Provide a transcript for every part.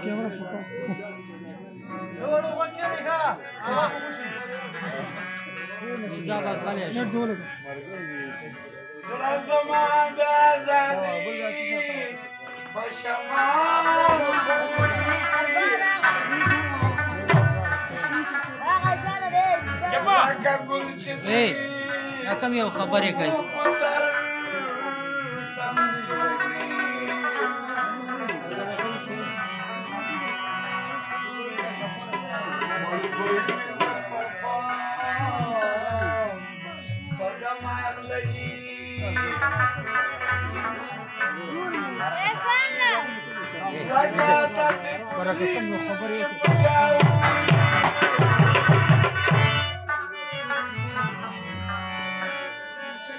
कैमरा सका कम यो खबर है कहीं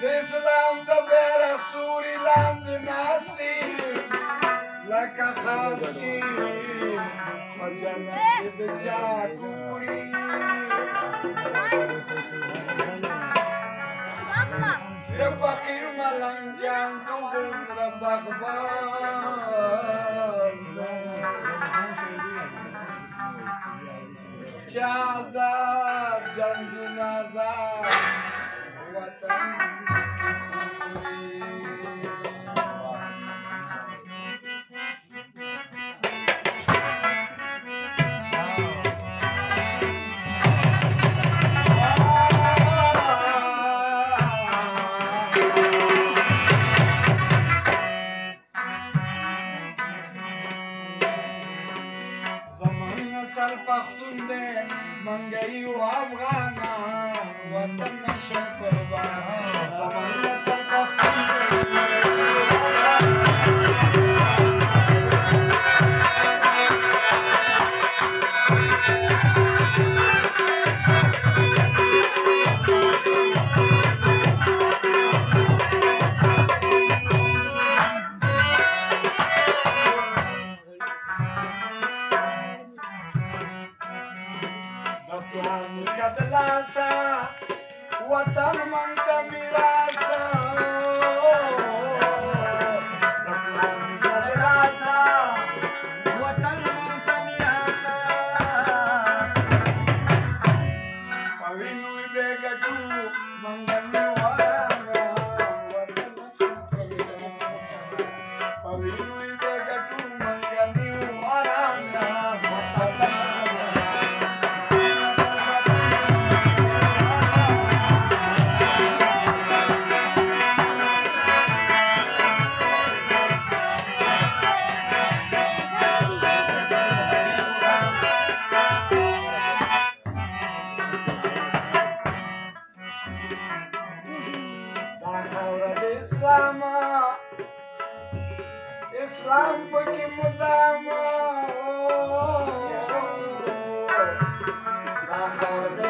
Islam the better Surinam the nasty like a khasi Majana the Jakuri Ya Bakir Malanjan Dugum Rabakban Shahzad Jandunazad Watan Pakhtunde mangai Afghana watan shukra zamana sar pakhtunde Kadlasa, watan mangka mirasa. Kadlasa, watan mangka mirasa. Pawinu ibega tu mangani waranga, watan shukra. Pawinu ibega tu mangani waranga, watan Islam paki mudama Dakhar de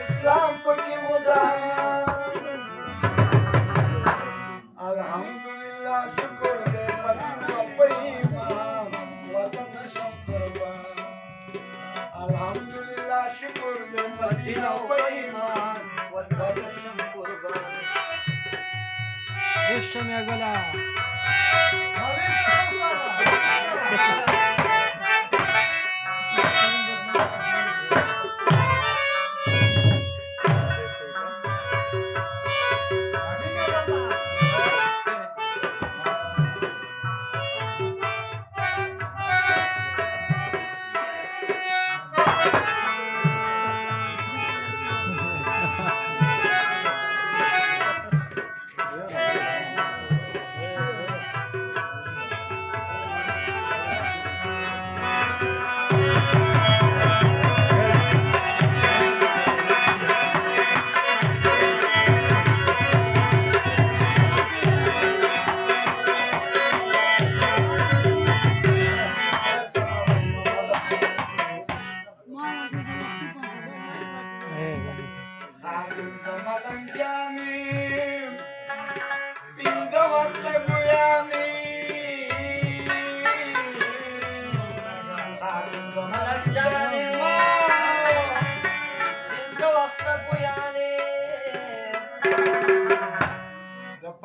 Islam paki mudama Alhamdulillah shukr de padma paiman watan shamkurban Alhamdulillah shukr de padma paiman watan shamkurban Eşşem ya gala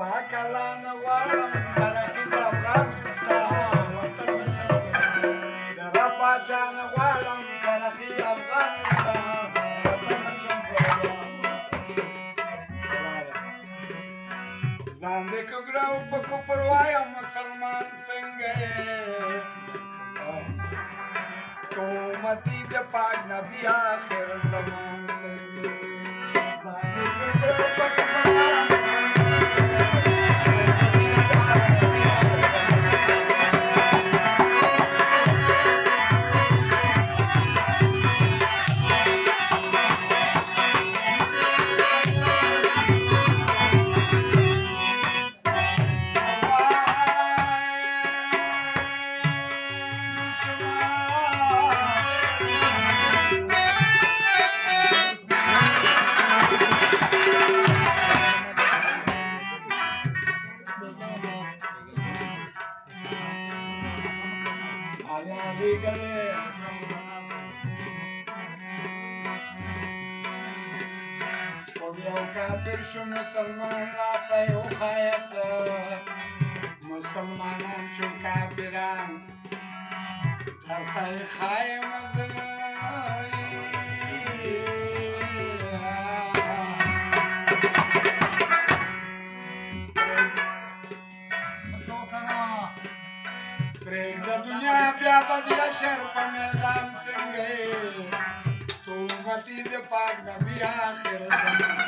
پاکلان غواړم ترقي د افغانستان وطن نشم د رب پاچا نه غواړم ترقي افغانستان وطن نشم ځان دې کوګراو په کوپر وایم مسلمان څنګه تومتي د پاک نبي آخر زمان څنګه ځان دې کوګراو په کوپر وایم شو مسلمان راته یو خایت مسلمانان شو کافران درته یې خایم زه پرېږده دنیا بیا به د حشر په میدان څنګه تومتي د پاک نبي آخر زمان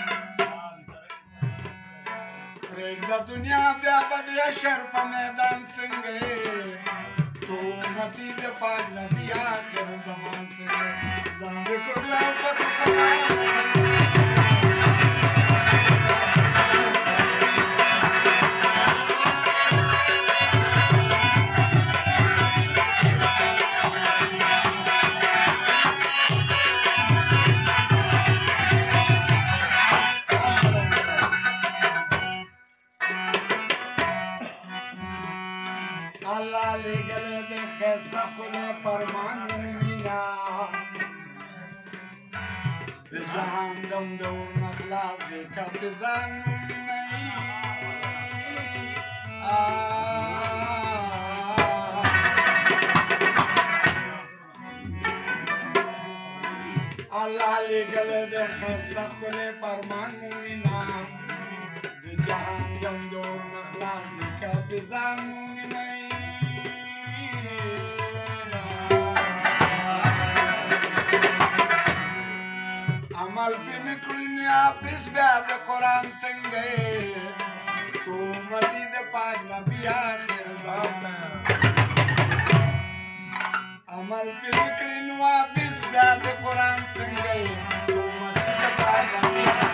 پرېږده دنیا بیا به د حشر په میدان څنګه تومتي د پاک نبي آخر زمان څنګه ځان دې کوګراو په Allah legale de khasna khule parman mumina bizan dum dum nakhlas de kabzan nahi Allah legale de khasna khule parman mumina bizan dum dum nakhlas de kabzan عمل پی نکلنی آفیس بیا د قرآن څنګه تومتي د پاک نبي آخر زمان عمل پی نکلنی آفیس بیا د قرآن څنګه تومتي د پاک نبي آخر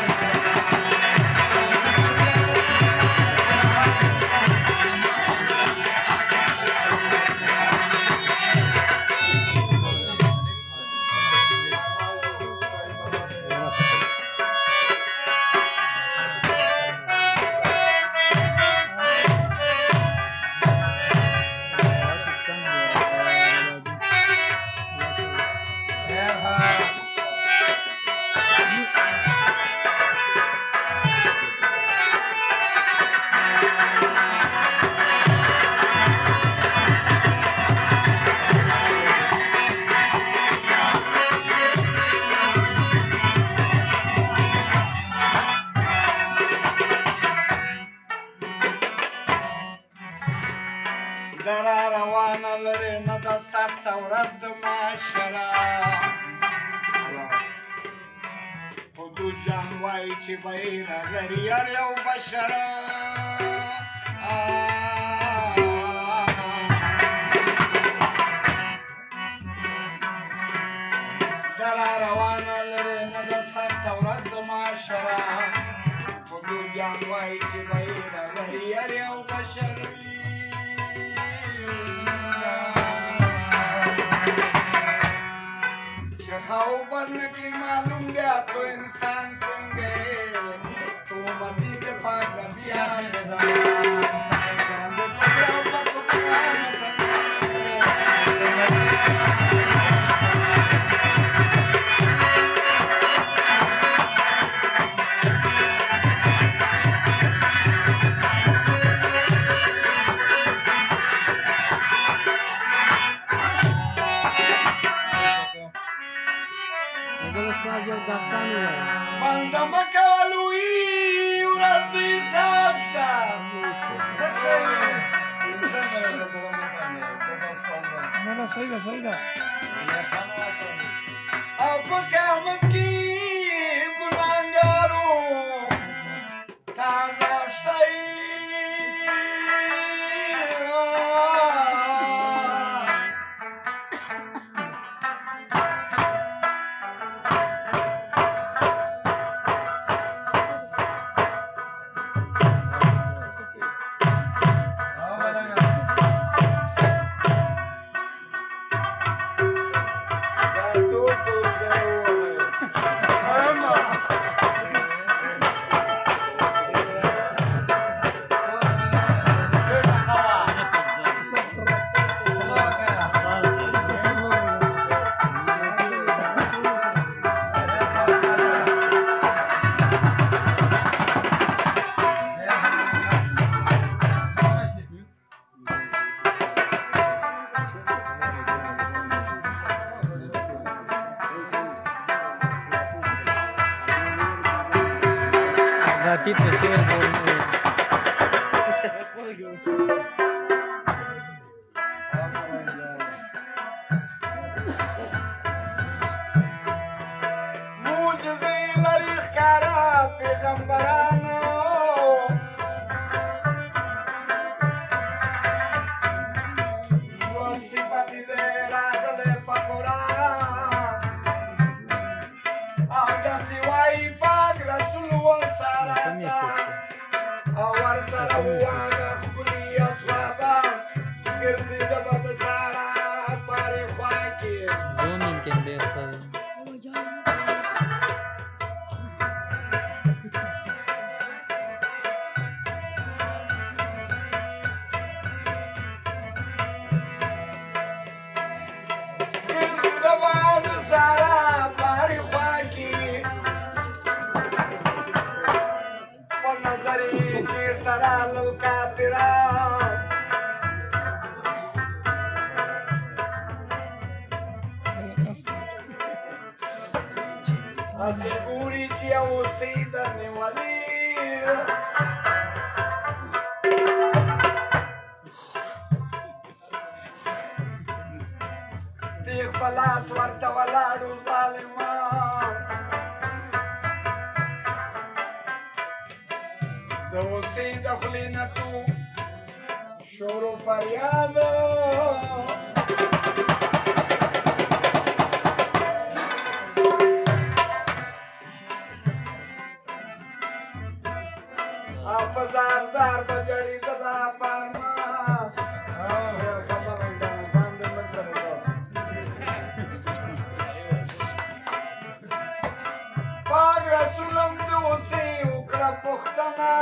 درا روانه لري نه د سخته ورځ د معاشره خو جان وایي چې بیره لري هر یو بشره درا روانه لري نه د سخته ورځ د معاشره خو جان وایي چې بیره لري هر یو بشره شخاو بنکلی معلوم گیا تو انسان څنګه تومتي د پاک نبي آخر زمان دمه کولوي ورځ د حساب شته نه صحیح ده صحیح ده او په قیامت کې ګناهګارو ته عذاب شته Berarti betul معجزې لري ښکاره پیغمبرانو لوړ صفت دې راغلی په قرآن او داسې وایي پاک رسول ورسره ته او ورسره وواږه ښکلي اصحابه ګرځېده به د ساره پارې خوا کې zoom entender todo. ګرځېده به د ساره پارې خوا کې په نظر یې چېرته رالل کافران هسې ګوري چې یو سیده نیولي تیغ په لاس ورته ولاړو ظالمان د اوسې د خولې نه تو شور و فریاد او په زار زار به جړېده دا پارمان خبره ده ځان دې مه سره ده پاک رسولم د اوسې وکړه پوښتنه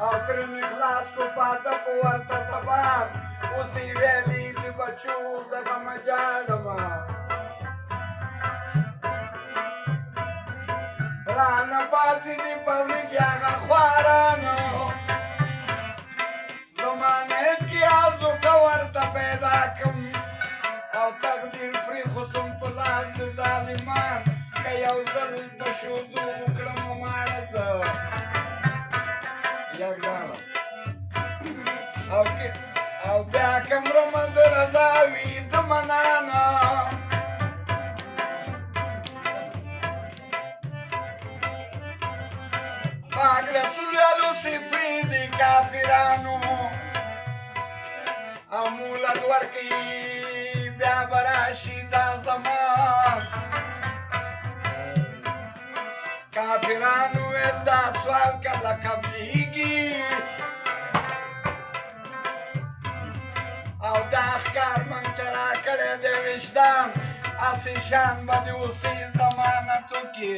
او ترې خلاص کو پاته په ورته زبان اوسې ویلي د بچو دغه مجاړمه رانه پاتې دي په وریږي هغه خوارانو زمانې کې ازوکه ورته پیدا کړم او تقدیر پرېښودم په لاس د ظالمان که یو ځل په شودو وکړم ماړه زه یګډاله او بیا که مرمه د رضا وي د منانه پاک رسول یالو سی پریدی کافرانو او مولد ورکی بیا براشی دا زمان کافرانو ویل دا سوال کله قبلیږي او دا ښکار موږ ته راکړی دی وجدان هسې شان به د اوسې ضمانتو کې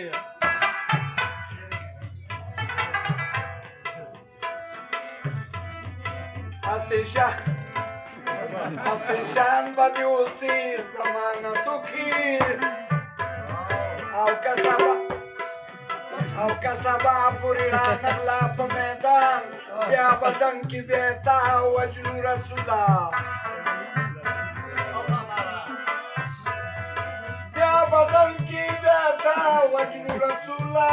هسې شان به د اوسې ضمانتو کې او که سبا پورې رانغله په میدان بیا بدن کې بیتا وجنو رسوله بیا بدن کې مجنون رسولا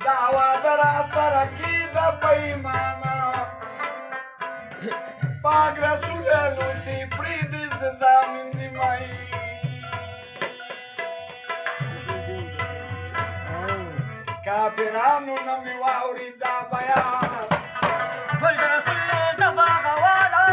دعوا درا سرکی دا پیمانا پاک رسول لوسی پریدی زمین دی مائی کافرانو نمی واوری دا بیان ولد رسول دبا غوالا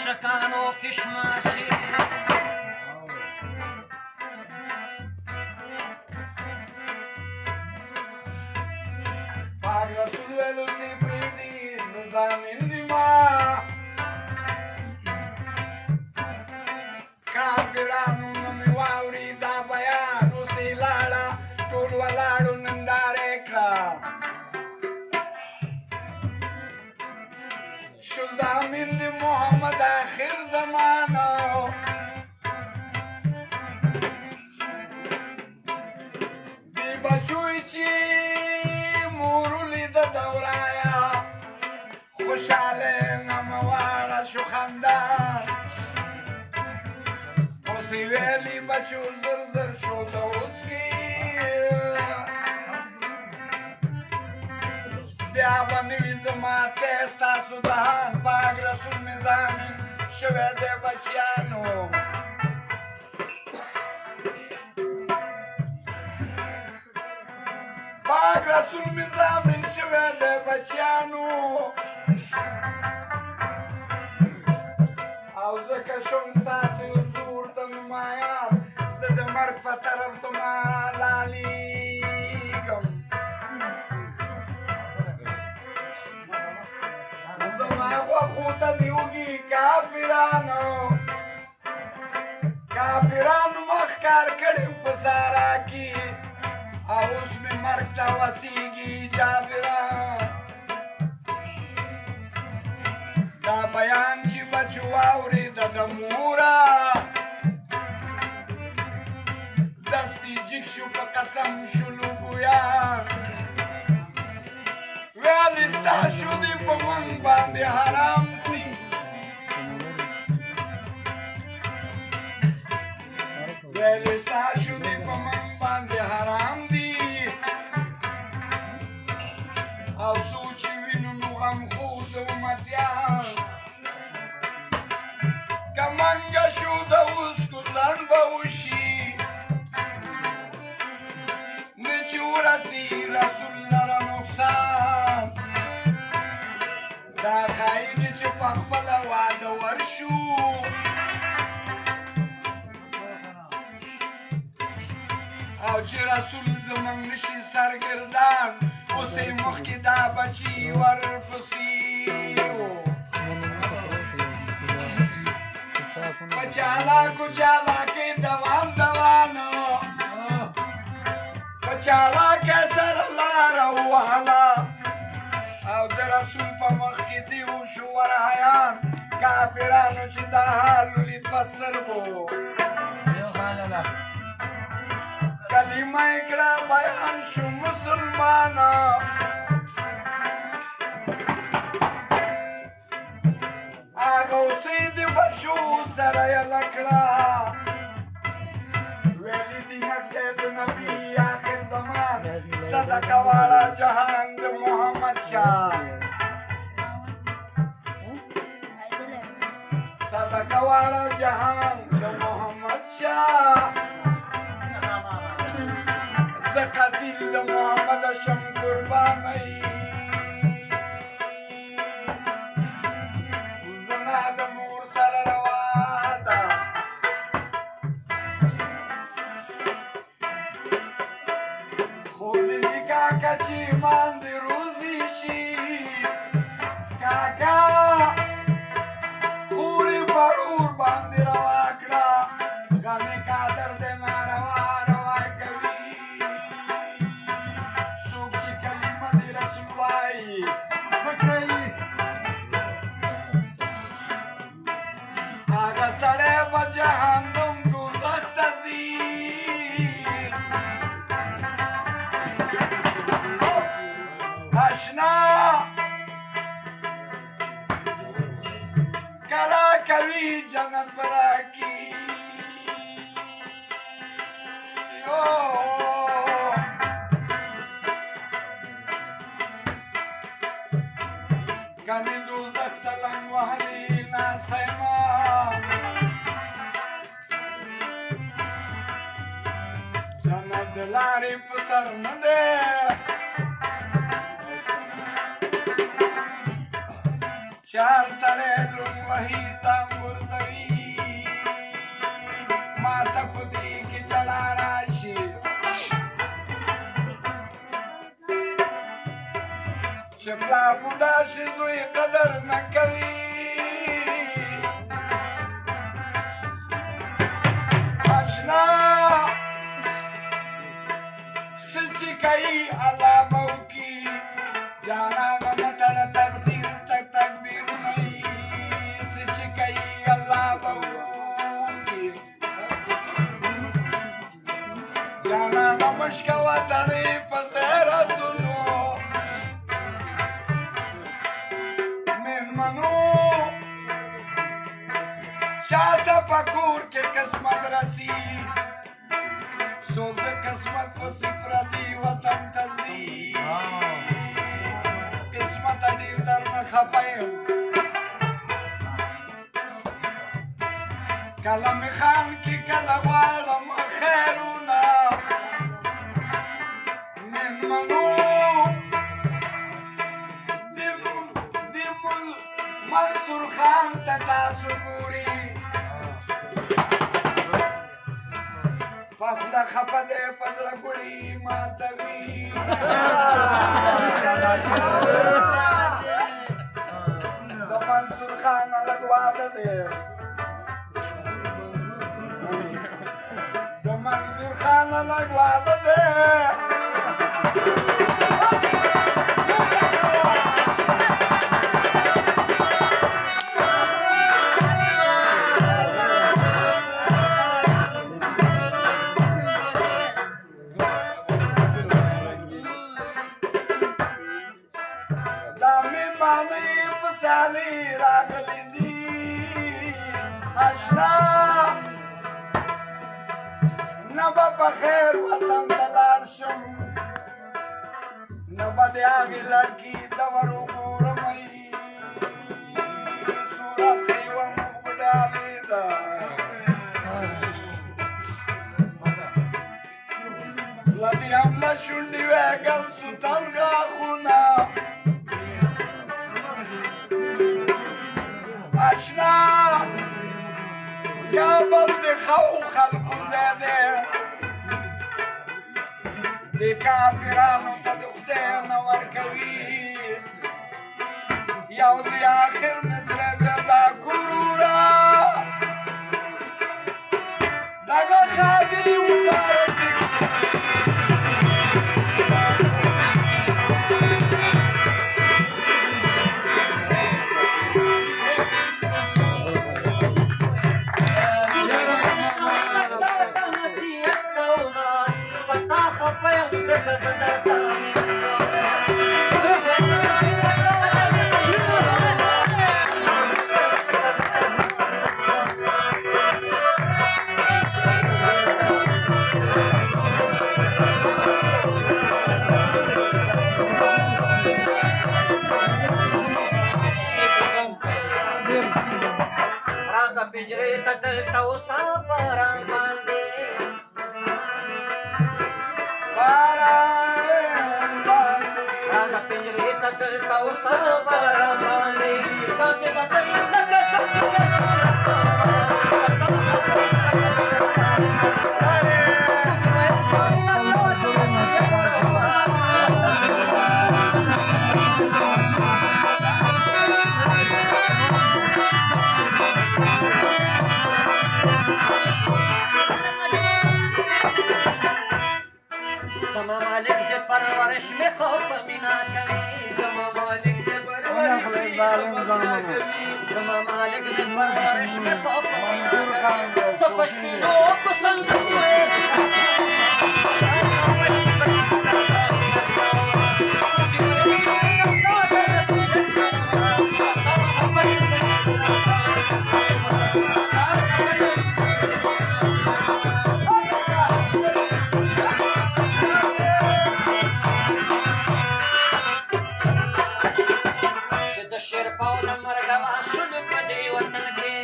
شکانو کشماشی پاک رسول لوسی پریدی زمین دی ما کافرانو نمی واوری دا بیان لوسی لاړه ټول ولاړو ننداره کړه شو زمین دی محمد آخر زمانو دی بچوی چی مورولی دا دورایا خوشحاله نموارا شو خندان اسی ویلی بچو زر زر شو دا اسکی بیا بنوی زما تیستا سودان پاک رسول مزامین شوه ده بچیانو پاک رسول مزامین شوه ده بچیانو او زکه شم ساسی حضور تا نمایان زد مرگ پا طرف زما لالیگم خوتا دیوگی کافرانو مخکار کڑیم پسارا کی اوس می مرگ تا وسیگی جابران دا بیان چی بچو آوری دا دمورا دستی جگ شو پا قسم شلو گویا ویلستا شدی پا من باندی حرام دی ویلستا شدی پا من باندی حرام دی او سوچی وینو نو غم خود امتیان کمانگا شد اوسکو زن باوشی نچو رسی رسول لرا نقصان دا خایدی چه پخپل واده ورشو او چه رسول زمان نشی سرگردان اسی مخی دا بچی ورپسیو کچالا کچالا که دوان دوانو کچالا که سر لارا وحلا او در رسول پا مخی دیو شو ورحیان کافرانو چی دا حالو لید پستر بو کلمه اکڑا بیان شو مسلمانا آگو سیدی بچو سرائی لکڑا ویلی دینک دید نبی آخر زمان صدقہ والا جہان دے محمد شاہ صدقہ والا جہان دے محمد شاہ قتیل محمد شم قربانی कवि जन्नत राखी कभी दोज़ख तलम वहली ना सैमा जन्नत लारी पसर न दे चार सरे लुम वही जामुर जवी माता खुदी की जड़ा राशि चपला बुढ़ा शिजुई कदर न करी आशना सच्ची कई अल्लाह बहु की जाना ममतड़ तकदीर तक तकबीर नहीं सच्ची कई अल्लाह बहु की जाना ममशकवा तड़ी पसेरा तुनो चाहता पकूर के किस्मत रसी सोग किस्मत पसी प्रदी वतन तजी किस्मत अडीर दर न खपाए कलम खान की कलवालम खैरुना من منو दिमुल मंसूर खान ततासुगुरी पफला खपदे पजला गुड़ी मातवी तो मंसूर खान लगवा दे तो मंसूर खान लगवा दे नबा बखैर वतन तलाशम नबा दियागी लड़की दवरू गुरमई सूरत खीवा मुगड़ा बेदा लदी हमला शुंडी वेगल सुतल गाखुना आशना या बल्द खाओ खल्कु ज़ादे देखा पिरानो तदुखते नवर कवी याउदी आखिर मिसरे बेदा गुरूरा दागा खादिनी मुबारक पिंजरे तक उसा पारा बांधे राजा पिंजरे तक उसा पारा बांधे कैसे बताई लगे समा मालिक के परवरिश में खौफ मिना करे समा मालिक के परवरिश में समा मालिक के परवरिश में खौफ मिना करे तो पश्मीनों को संग दिए مرګوا شول په دې وطن کې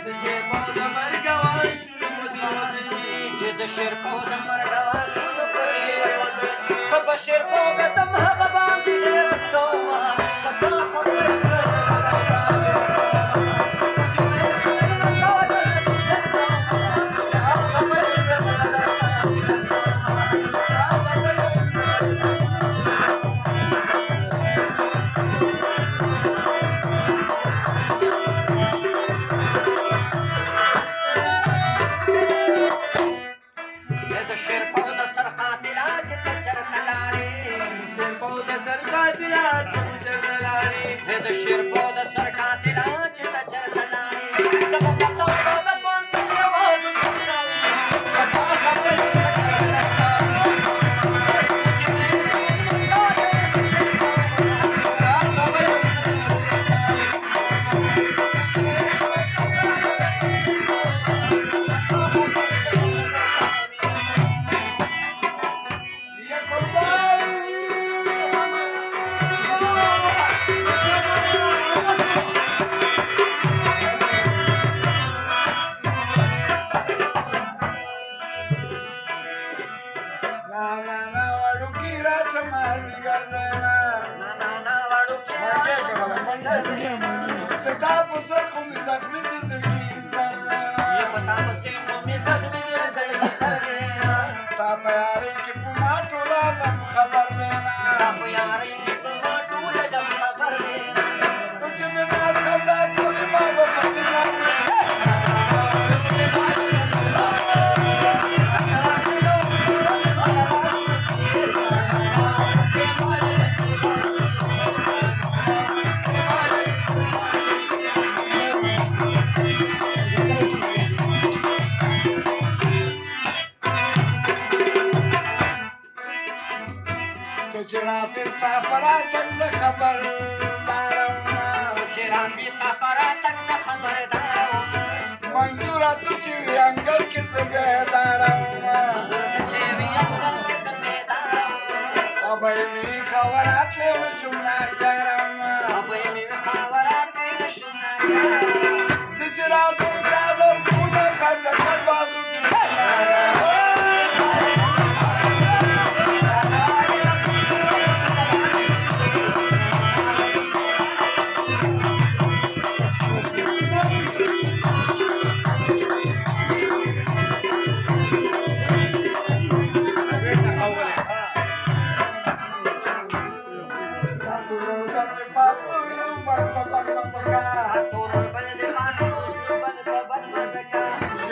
د شیرپو د مرګوا شول په دې وطن کې چې د شیرپو د مرګوا شول په دې وطن کې خو په شیرپو ګټم هغه باندې غیرت کومه په تا خبره شیرپو د سر قاتلا چې ته چرته لاړې زما په توبه د پانسۍ اواز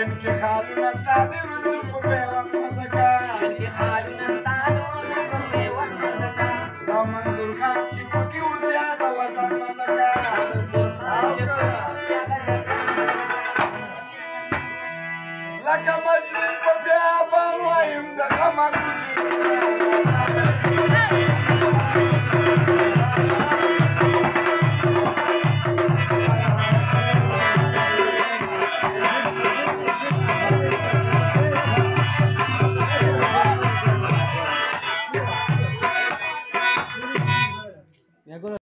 Sin que jalo na